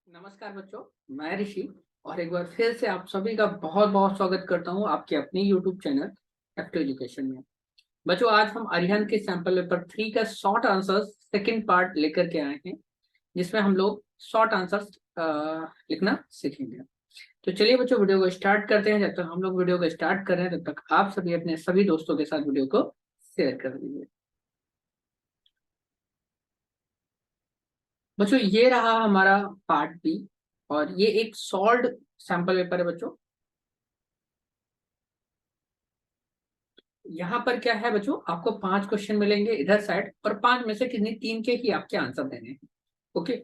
नमस्कार बच्चों, मैं ऋषि और एक बार फिर से आप सभी का बहुत बहुत स्वागत करता हूं आपके अपने YouTube चैनल F2 एजुकेशन में। बच्चों, आज हम अरिहंत के सैंपल पेपर 3 का शॉर्ट आंसर्स सेकंड पार्ट लेकर के आए हैं, जिसमें हम लोग शॉर्ट आंसर्स लिखना सीखेंगे। तो चलिए बच्चों, वीडियो को स्टार्ट करते हैं। जब तक हम लोग वीडियो को स्टार्ट कर रहे हैं, तब तक आप सभी अपने सभी दोस्तों के साथ वीडियो को शेयर कर दीजिए। बच्चों, ये रहा हमारा पार्ट बी और ये एक सॉल्व्ड सैंपल पेपर है बच्चों। यहाँ पर क्या है बच्चों, आपको 5 क्वेश्चन मिलेंगे इधर साइड और 5 में से कितनी 3 के ही आपके आंसर देने हैं। ओके,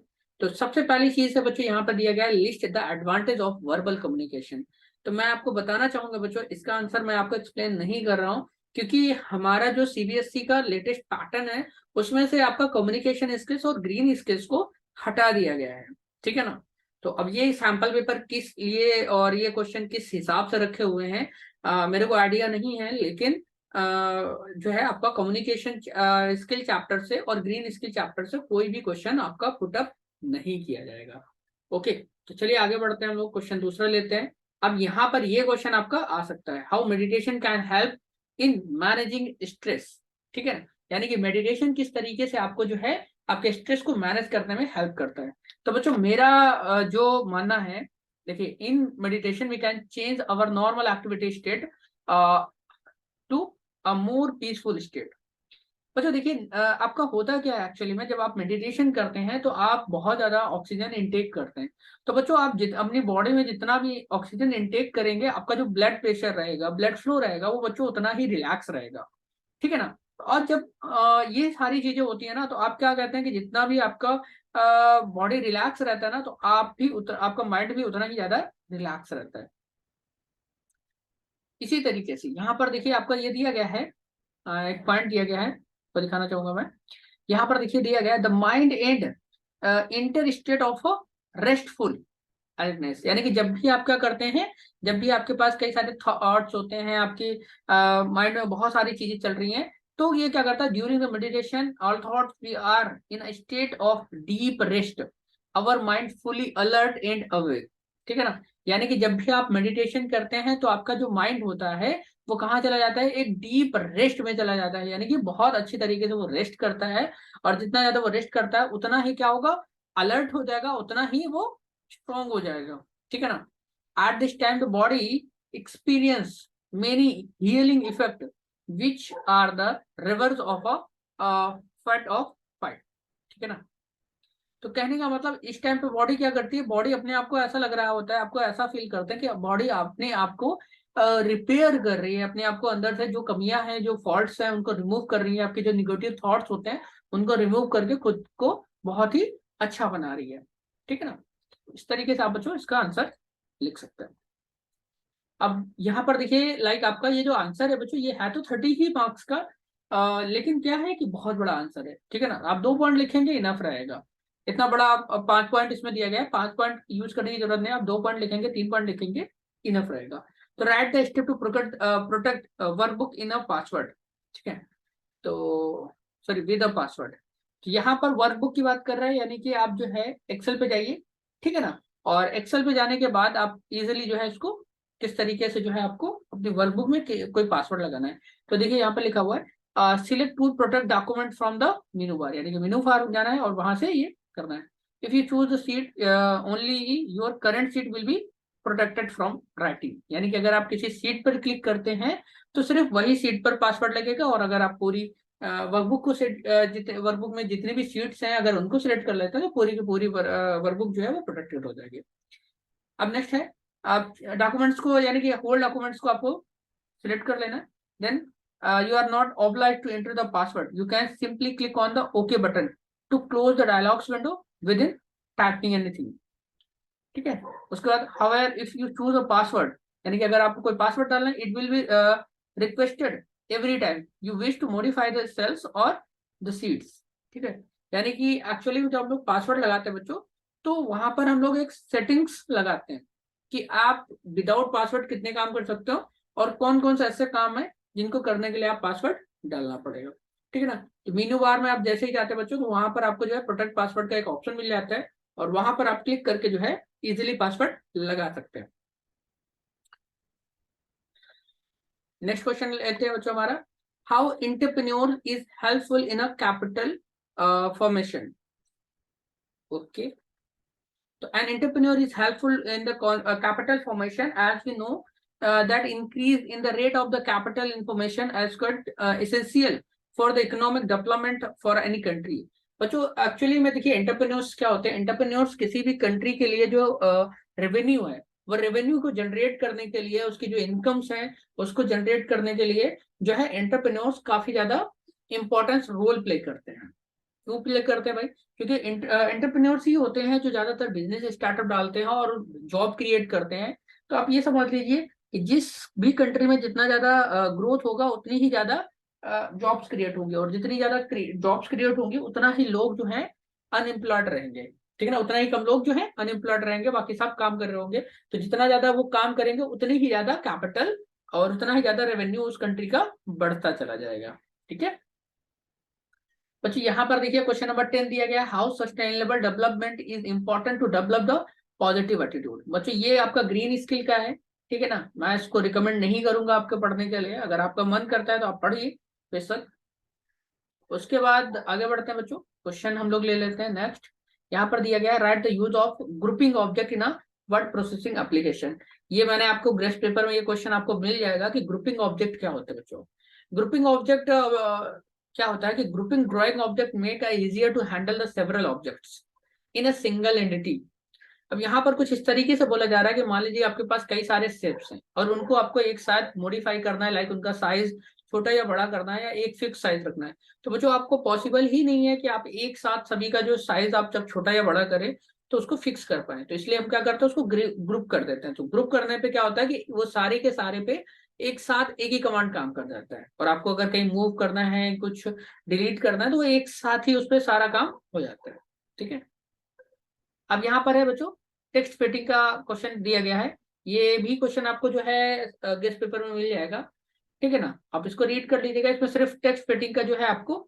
तो सबसे पहली चीज है बच्चों, यहाँ पर दिया गया है list the advantage of verbal communication. तो मैं आपको बताना चाहूंगा बच्चों, इसका आंसर मैं आपको एक्सप्लेन नहीं कर रहा हूँ, क्योंकि हमारा जो सीबीएसई का लेटेस्ट पैटर्न है उसमें से आपका कम्युनिकेशन स्किल्स और ग्रीन स्किल्स को हटा दिया गया है। ठीक है ना। तो अब ये सैंपल पेपर किस लिए और ये क्वेश्चन किस हिसाब से रखे हुए हैं मेरे को आइडिया नहीं है, लेकिन जो है आपका कम्युनिकेशन स्किल चैप्टर से और ग्रीन स्किल चैप्टर से कोई भी क्वेश्चन आपका पुटअप नहीं किया जाएगा। ओके, तो चलिए आगे बढ़ते हैं, हम लोग क्वेश्चन दूसरा लेते हैं। अब यहाँ पर ये क्वेश्चन आपका आ सकता है, how meditation can help in managing stress. ठीक है, यानी कि मेडिटेशन किस तरीके से आपको जो है आपके स्ट्रेस को मैनेज करने में हेल्प करता है। तो बच्चों, मेरा जो मानना है, देखिए, in meditation we can change our normal activity state to a more peaceful state. बच्चों देखिए, आपका होता क्या है एक्चुअली में, जब आप मेडिटेशन करते हैं तो आप बहुत ज्यादा ऑक्सीजन इंटेक करते हैं। तो बच्चों, आप अपनी बॉडी में जितना भी ऑक्सीजन इंटेक करेंगे, आपका जो ब्लड प्रेशर रहेगा, ब्लड फ्लो रहेगा, वो बच्चों उतना ही रिलैक्स रहेगा। ठीक है ना। और जब ये सारी चीजें होती है ना, तो आप क्या कहते हैं कि जितना भी आपका बॉडी रिलैक्स रहता है ना, तो आपका माइंड भी उतना ही ज्यादा रिलैक्स रहता है। इसी तरीके से यहाँ पर देखिए, आपका ये दिया गया है, एक पॉइंट दिया गया है, तो दिखाना चाहूंगा मैं। यहाँ पर देखिए दिया गया है, the mind and inter state of restful alertness. यानी कि जब भी आप क्या करते हैं, जब भी आपके पास कई सारे थॉट्स होते हैं, आपकी माइंड में बहुत सारी चीजें चल रही हैं, तो ये क्या करता है, during the meditation all thoughts we are in a state of deep rest, our mind fully alert and awake. ठीक है ना। यानी कि जब भी आप मेडिटेशन करते हैं तो आपका जो माइंड होता है वो कहाँ चला जाता है, एक डीप रेस्ट में चला जाता है, यानी कि बहुत अच्छी तरीके से वो रेस्ट करता है। और जितना ज्यादा वो रेस्ट करता है उतना ही क्या होगा, अलर्ट हो जाएगा, उतना ही वो स्ट्रॉन्ग हो जाएगा। ठीक है ना। At this time the body experience many healing effect which are the reverse of a fat of fight. ठीक है ना। तो कहने का मतलब, इस टाइम पे बॉडी क्या करती है, बॉडी अपने आप को ऐसा लग रहा होता है, आपको ऐसा फील करते हैं कि बॉडी अपने आप को रिपेयर कर रही है, अपने आप को अंदर से जो कमियां हैं, जो फॉल्ट्स हैं, उनको रिमूव कर रही है, आपके जो निगेटिव थॉट्स होते हैं उनको रिमूव करके खुद को बहुत ही अच्छा बना रही है। ठीक है ना। इस तरीके से आप बच्चों इसका आंसर लिख सकते हैं। अब यहाँ पर देखिए, लाइक आपका ये जो आंसर है बच्चों, ये है तो 30 ही मार्क्स का, लेकिन क्या है कि बहुत बड़ा आंसर है। ठीक है ना। आप 2 पॉइंट लिखेंगे इनफ रहेगा। इतना बड़ा आप 5 पॉइंट इसमें दिया गया है, 5 पॉइंट यूज करने की जरूरत नहीं, आप 2 पॉइंट लिखेंगे, 3 पॉइंट लिखेंगे, इनफ रहेगा। तो write the step to protect protect workbook in a password. ठीक है। तो सॉरी, विद अ पासवर्ड। तो यहाँ पर वर्कबुक की बात कर रहे हैं, यानी कि आप जो है एक्सेल पे जाइए। ठीक है ना। और एक्सेल पे जाने के बाद आप इजिली जो है इसको किस तरीके से जो है आपको अपनी वर्कबुक में कोई पासवर्ड लगाना है। तो देखिए यहाँ पे लिखा हुआ है, select to protect document from the menu bar, यानी कि मेनू बार जाना है और वहां से ये करना है। If you choose the seat only, your current seat will be protected from writing. यानी कि अगर आप किसी सीट पर क्लिक करते हैं तो सिर्फ वही सीट पर पासवर्ड लगेगा, और अगर आप पूरी वर्कबुक को सेट जितने वर्कबुक में जितनी भी सीट्स हैं अगर उनको सिलेक्ट कर लेते हैं तो पूरी की पूरी वर्कबुक जो है वो प्रोटेक्टेड हो जाएगी। अब नेक्स्ट है, आप डॉक्यूमेंट्स को, यानी कि होल डॉक्यूमेंट्स को आपको सिलेक्ट कर लेना है। Then you are not obliged to enter the password, you can simply click on the okay button to close the dialogs window with in typing anything. ठीक है। उसके बाद however if you choose a password, यानी कि अगर आपको कोई password डालना है, it will be requested every time you wish to modify the cells और द सीट्स। ठीक है। यानी कि एक्चुअली जब हम लोग पासवर्ड लगाते हैं बच्चों, तो वहां पर हम लोग एक सेटिंग्स लगाते हैं कि आप विदाउट पासवर्ड कितने काम कर सकते हो और कौन कौन से ऐसे काम है जिनको करने के लिए आप पासवर्ड डालना पड़ेगा। ठीक है ना। तो मीनू बार में आप जैसे ही जाते हैं बच्चों, तो वहां पर आपको जो है प्रोटेक्ट पासवर्ड का एक ऑप्शन मिल जाता है, और वहां पर आप क्लिक करके जो है इजिली पासवर्ड लगा सकते हैं। नेक्स्ट क्वेश्चन लेते हैं बच्चों हमारा, how entrepreneur is helpful in a capital formation. Okay, so an entrepreneur is helpful in the capital formation, as we know that increase in the rate of the capital information as quite essential for the economic development for any country। बच्चों actually में देखिए entrepreneurs क्या होते हैं, entrepreneurs किसी भी country के लिए जो रेवेन्यू है वो रेवेन्यू को जनरेट करने के लिए, उसकी जो इनकम्स है उसको जनरेट करने के लिए जो है एंटरप्रेन्योर्स काफी ज्यादा इंपॉर्टेंस रोल प्ले करते हैं। क्यों प्ले करते हैं भाई? क्योंकि एंटरप्रेन्योर्स ही होते हैं जो ज्यादातर बिजनेस स्टार्टअप डालते हैं और जॉब क्रिएट करते हैं। तो आप ये समझ लीजिए कि जिस भी कंट्री में जितना ज्यादा ग्रोथ होगा उतनी ही ज्यादा जॉब्स क्रिएट होंगी, और जितनी ज्यादा जॉब्स क्रिएट होंगी उतना ही लोग जो है अनएम्प्लॉयड रहेंगे। ठीक है ना, उतना ही कम लोग जो है अनएम्प्लॉयड रहेंगे, बाकी सब काम कर रहे होंगे। तो जितना ज्यादा वो काम करेंगे उतनी ही ज्यादा कैपिटल और उतना ही ज्यादा रेवेन्यू उस कंट्री का बढ़ता चला जाएगा। ठीक है बच्चों, यहाँ पर देखिए क्वेश्चन नंबर 10 दिया गया, how sustainable development is important to develop the positive attitude. बच्चों ये आपका ग्रीन स्किल का है, ठीक है ना, मैं इसको रिकमेंड नहीं करूंगा आपके पढ़ने के लिए, अगर आपका मन करता है तो आप पढ़िए बेशक। उसके बाद आगे बढ़ते हैं बच्चों, क्वेश्चन हम लोग ले लेते हैं नेक्स्ट। यहाँ पर दिया गया है, right the use of grouping object in a word processing application. ये मैंने आपको गेस्ट पेपर में ये क्वेश्चन आपको मिल जाएगा कि ग्रुपिंग ऑब्जेक्ट क्या होते हैं बच्चों। ग्रुपिंग ऑब्जेक्ट क्या होता है कि grouping drawing object make easier to handle the several objects in a single entity. अब यहाँ पर कुछ इस तरीके से बोला जा रहा है कि मान लीजिए आपके पास कई सारे शेप्स हैं और उनको आपको एक साथ मॉडिफाई करना है, लाइक उनका साइज छोटा या बड़ा करना है या एक फिक्स साइज रखना है। तो बच्चों आपको पॉसिबल ही नहीं है कि आप एक साथ सभी का जो साइज आप जब छोटा या बड़ा करें तो उसको फिक्स कर पाए। तो इसलिए हम क्या करते हैं, उसको ग्रुप कर देते हैं। तो ग्रुप करने पे क्या होता है कि वो सारे के सारे पे एक साथ एक ही कमांड काम कर जाता है, और आपको अगर कहीं मूव करना है, कुछ डिलीट करना है, तो वो एक साथ ही उस पर सारा काम हो जाता है। ठीक है, अब यहाँ पर है बच्चों टेक्स्ट फिटिंग का क्वेश्चन दिया गया है। ये भी क्वेश्चन आपको जो है गेस्ट पेपर में मिल जाएगा। ठीक है ना, आप इसको रीड कर लीजिएगा। इसमें सिर्फ टेक्स्ट फिटिंग का जो है आपको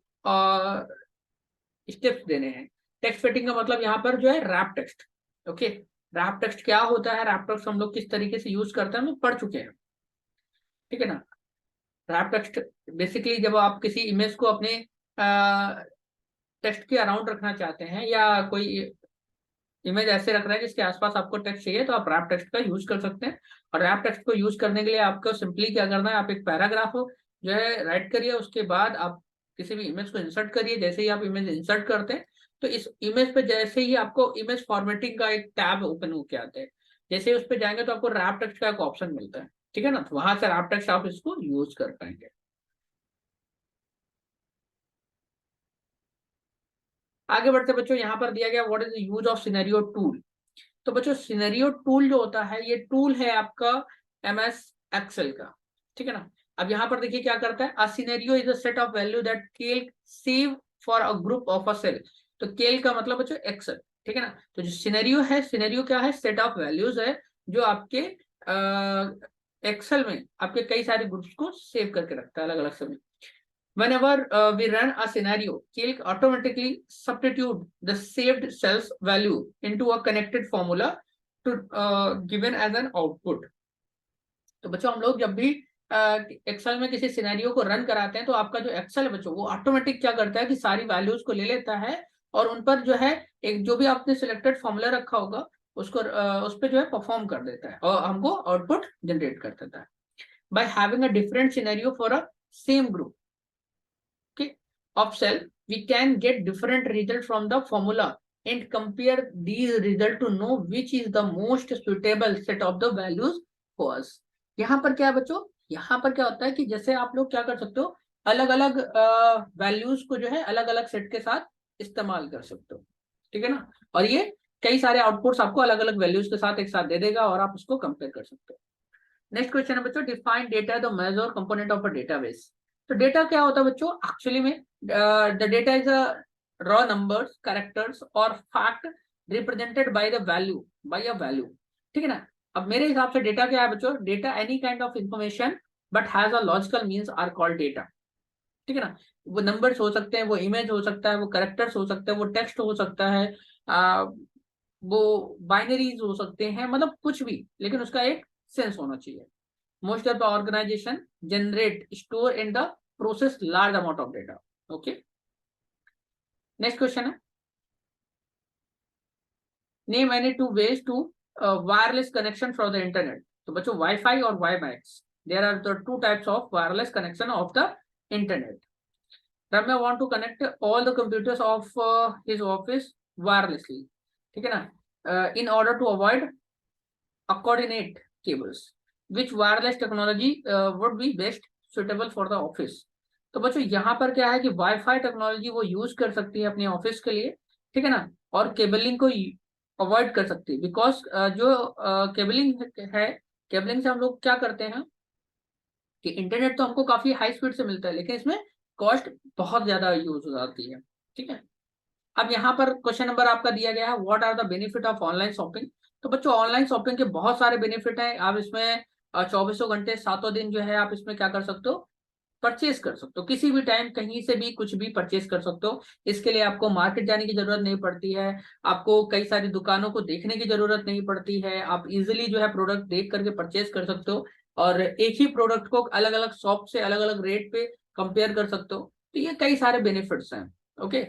स्टेप्स देने हैं। टेक्स्ट फिटिंग का मतलब यहाँ पर जो है wrap text. Okay, wrap text क्या होता है, रैप टेक्स्ट हम लोग किस तरीके से यूज करते हैं हम लोग पढ़ चुके हैं। ठीक है ना, रैप टेक्स्ट बेसिकली जब आप किसी इमेज को अपने टेक्स्ट के अराउंड रखना चाहते हैं, या कोई इमेज ऐसे रख रहे हैं जिसके आसपास आपको टेक्स्ट चाहिए, तो आप रैप टेक्स्ट का यूज कर सकते हैं। और रैप टेक्स्ट को यूज करने के लिए आपको सिंपली क्या करना है, आप एक पैराग्राफ जो है राइट करिए, उसके बाद आप किसी भी इमेज को इंसर्ट करिए। जैसे ही आप इमेज इंसर्ट करते हैं तो इस इमेज पे जैसे ही आपको इमेज फॉर्मेटिंग का एक टैब ओपन होकर आता है, जैसे ही उस पर जाएंगे तो आपको रैप टेक्स्ट का एक ऑप्शन मिलता है। ठीक है ना, तो वहां से रैप टेक्स्ट आप इसको यूज कर पाएंगे। आगे बढ़ते बच्चों, यहाँ पर दिया गया what is the use of scenario tool. तो बच्चों सिनेरियो टूल जो होता है ये टूल है आपका MS एक्सेल का। ठीक है ना, अब यहाँ पर देखिए क्या करता है, a scenario is a set of value that Excel save for a group of a cell. तो केल का मतलब बच्चों एक्सेल। ठीक है ना, तो जो सिनेरियो है, सिनेरियो क्या है, सेट ऑफ वैल्यूज है जो आपके एक्सेल में आपके कई सारे ग्रुप्स को सेव करके रखता है अलग अलग समय। Whenever we run a scenario, Calc automatically substitute the saved cells value into a connected formula to given as an output। तो बच्चों हम लोग जब भी एक्सेल में किसी सिनेरियो को रन कराते हैं तो आपका जो एक्सेल है बच्चों वो ऑटोमेटिक क्या करता है कि सारी वैल्यूज को ले लेता है और उन पर जो है एक जो भी आपने सिलेक्टेड फॉर्मूला रखा होगा उसको उस पर जो है परफॉर्म कर देता है और हमको आउटपुट जनरेट कर देता है। By having a different scenario for a same group of cell, we can get different result from the formula and compare these result to know which is the most suitable set of the values for us। यहाँ पर क्या है बच्चों, यहाँ पर क्या होता है कि जैसे आप लोग क्या कर सकते हो, अलग अलग वैल्यूज को जो है अलग अलग सेट के साथ इस्तेमाल कर सकते हो। ठीक है ना, और ये कई सारे आउटपुट्स आपको अलग अलग वैल्यूज के साथ एक साथ दे देगा और आप उसको कंपेयर कर सकते हो। नेक्स्ट क्वेश्चन है बच्चों, define data the major component of a database. तो डेटा क्या होता है बच्चों, एक्चुअली में the data is a raw numbers, characters और fact represented by the value, by a value. ठीक है ना, अब मेरे हिसाब से डेटा क्या है बच्चों, data any kind of information but has a logical means are called data. ठीक है ना, वो नंबर्स हो सकते हैं, वो इमेज हो सकता है, वो कैरेक्टर्स हो सकते हैं, वो टेक्स्ट हो सकता है, वो बाइनरीज हो सकते हैं, मतलब कुछ भी, लेकिन उसका एक सेंस होना चाहिए। Most of the organisation generate store in the process large amount of data. Okay, next question है, name any two ways to wireless connection for the internet. तो बच्चों वाईफाई और WiMAX, there are the two types of wireless connection of the internet. Ramya want to connect all the computers of his office wirelessly, ठीक है ना, in order to avoid coordinate cables. Which wireless technology would be best suitable for the office? तो बच्चों यहाँ पर क्या है कि वाईफाई टेक्नोलॉजी वो यूज कर सकती है अपने ऑफिस के लिए, ठीक है ना, और केबलिंग को अवॉइड कर सकती है, बिकॉज जो केबलिंग है, केबलिंग से हम लोग क्या करते हैं कि इंटरनेट तो हमको काफी हाई स्पीड से मिलता है, लेकिन इसमें कॉस्ट बहुत ज्यादा यूज हो जाती है, ठीक है। अब यहाँ पर क्वेश्चन नंबर आपका दिया गया है, what are the benefit of online shopping. तो बच्चों ऑनलाइन शॉपिंग के बहुत सारे बेनिफिट हैं। आप इसमें 2400 घंटे 7 दिन जो है आप इसमें क्या कर सकते हो, परचेज कर सकते हो, किसी भी टाइम कहीं से भी कुछ भी परचेज कर सकते हो। इसके लिए आपको मार्केट जाने की जरूरत नहीं पड़ती है, आपको कई सारी दुकानों को देखने की जरूरत नहीं पड़ती है, आप इजिली जो है प्रोडक्ट देख करके परचेज कर सकते हो, और एक ही प्रोडक्ट को अलग अलग शॉप से अलग अलग रेट पे कंपेयर कर सकते हो। तो ये कई सारे बेनिफिट्स हैं। ओके,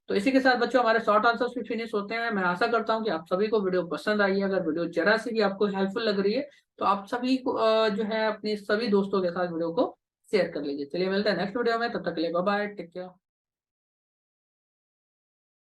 तो इसी के साथ बच्चों हमारे शॉर्ट आंसर्स भी फिनिश होते हैं। मैं आशा करता हूँ कि आप सभी को वीडियो पसंद आई है। अगर वीडियो जरा सी भी आपको हेल्पफुल लग रही है तो आप सभी को जो है अपने सभी दोस्तों के साथ वीडियो को शेयर कर लीजिए। चलिए मिलते हैं नेक्स्ट वीडियो में, तब तक के लिए बाय बाय, टेक केयर।